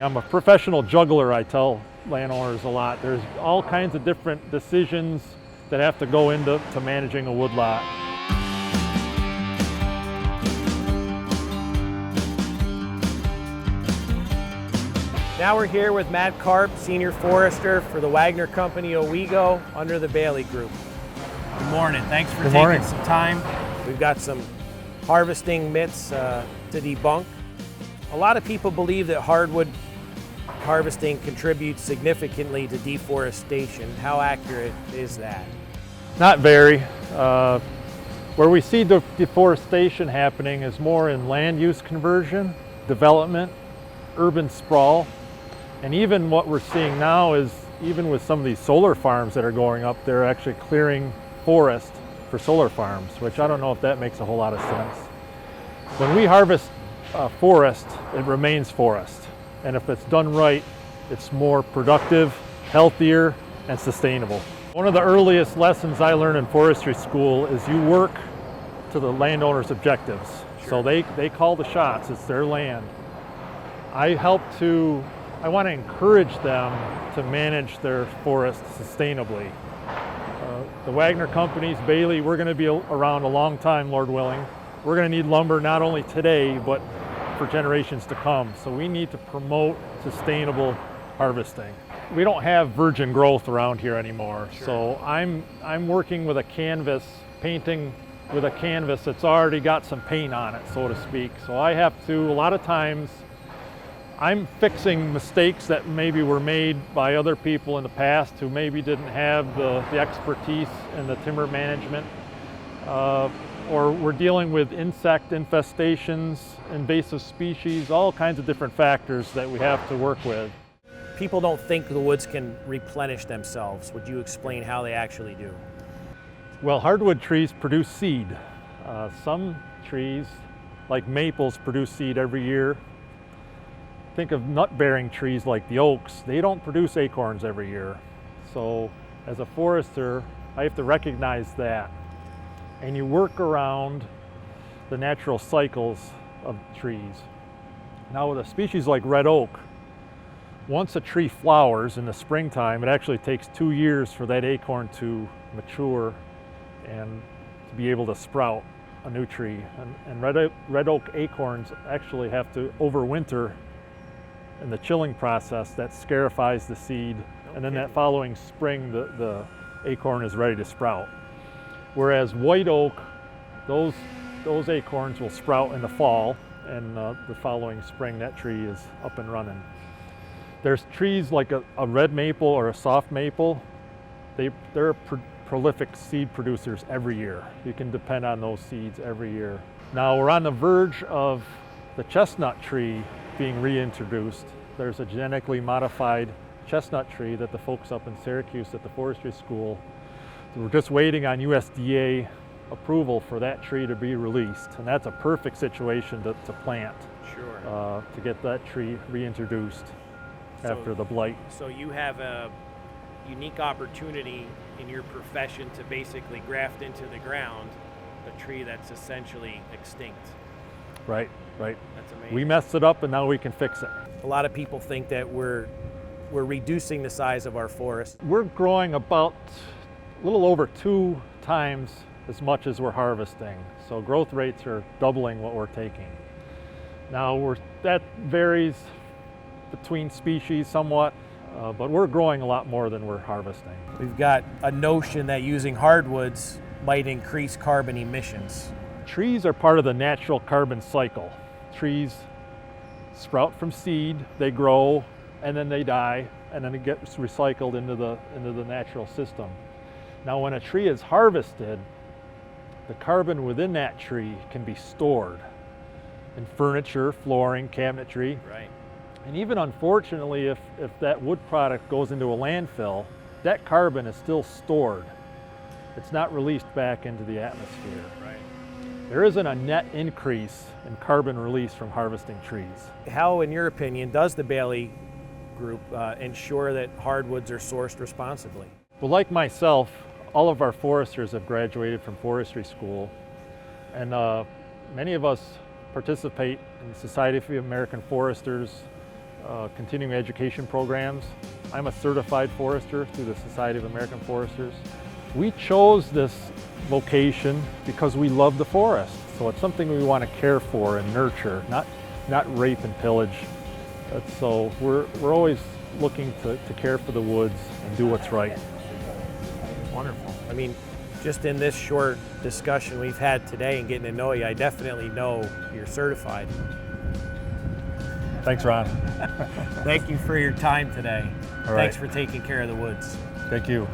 I'm a professional juggler, I tell landowners a lot. There's all kinds of different decisions that have to go into managing a woodlot. Now we're here with Matt Karp, Senior Forester for the Wagner Company Owego under the Baillie Group. Good morning. Thanks for taking some time. We've got some harvesting myths to debunk. A lot of people believe that hardwood harvesting contributes significantly to deforestation. How accurate is that? Not very. Where we see deforestation happening is more in land use conversion, development, urban sprawl, and even what we're seeing now is even with some of these solar farms that are going up, they're actually clearing forest for solar farms, which I don't know if that makes a whole lot of sense. When we harvest forest, it remains forest. And if it's done right, it's more productive, healthier, and sustainable. One of the earliest lessons I learned in forestry school is you work to the landowner's objectives. Sure. So they call the shots, it's their land. I want to encourage them to manage their forest sustainably. The Wagner companies, Baillie, we're going to be around a long time, Lord willing. We're going to need lumber not only today, but for generations to come. So we need to promote sustainable harvesting. We don't have virgin growth around here anymore. Sure. So I'm working with a canvas, painting with a canvas that's already got some paint on it, so to speak. So I have to, a lot of times, I'm fixing mistakes that maybe were made by other people in the past who maybe didn't have the expertise in the timber management. Or we're dealing with insect infestations, invasive species, all kinds of different factors that we have to work with. People don't think the woods can replenish themselves. Would you explain how they actually do? Well, hardwood trees produce seed. Some trees, like maples, produce seed every year. Think of nut-bearing trees like the oaks. They don't produce acorns every year. So as a forester, I have to recognize that. And you work around the natural cycles of trees. Now with a species like red oak, once a tree flowers in the springtime, it actually takes 2 years for that acorn to mature and to be able to sprout a new tree. And red oak acorns actually have to overwinter in the chilling process that scarifies the seed, and then that following spring the acorn is ready to sprout. Whereas white oak, those acorns will sprout in the fall, and the following spring that tree is up and running. There's trees like a red maple or a soft maple. They're prolific seed producers every year. You can depend on those seeds every year. Now we're on the verge of the chestnut tree being reintroduced. There's a genetically modified chestnut tree that the folks up in Syracuse at the forestry school, we're just waiting on USDA approval for that tree to be released. And that's a perfect situation to plant. Sure. To get that tree reintroduced after the blight. So you have a unique opportunity in your profession to basically graft into the ground a tree that's essentially extinct. Right. That's amazing. We messed it up and now we can fix it. A lot of people think that we're reducing the size of our forest. We're growing about a little over 2 times as much as we're harvesting. So growth rates are doubling what we're taking. Now that varies between species somewhat, but we're growing a lot more than we're harvesting. We've got a notion that using hardwoods might increase carbon emissions. Trees are part of the natural carbon cycle. Trees sprout from seed, they grow, and then they die, and then it gets recycled into the natural system. Now when a tree is harvested, the carbon within that tree can be stored in furniture, flooring, cabinetry. Right. And even unfortunately, if that wood product goes into a landfill, that carbon is still stored. It's not released back into the atmosphere. Right. There isn't a net increase in carbon release from harvesting trees. How, in your opinion, does the Baillie Group ensure that hardwoods are sourced responsibly? Well, like myself, all of our foresters have graduated from forestry school, and many of us participate in the Society of American Foresters continuing education programs. I'm a certified forester through the Society of American Foresters. We chose this location because we love the forest. So it's something we want to care for and nurture, not rape and pillage. So we're always looking to care for the woods and do what's right. Wonderful. I mean, just in this short discussion we've had today and getting to know you, I definitely know you're certified. Thanks, Ron. Thank you for your time today. All right. Thanks for taking care of the woods. Thank you.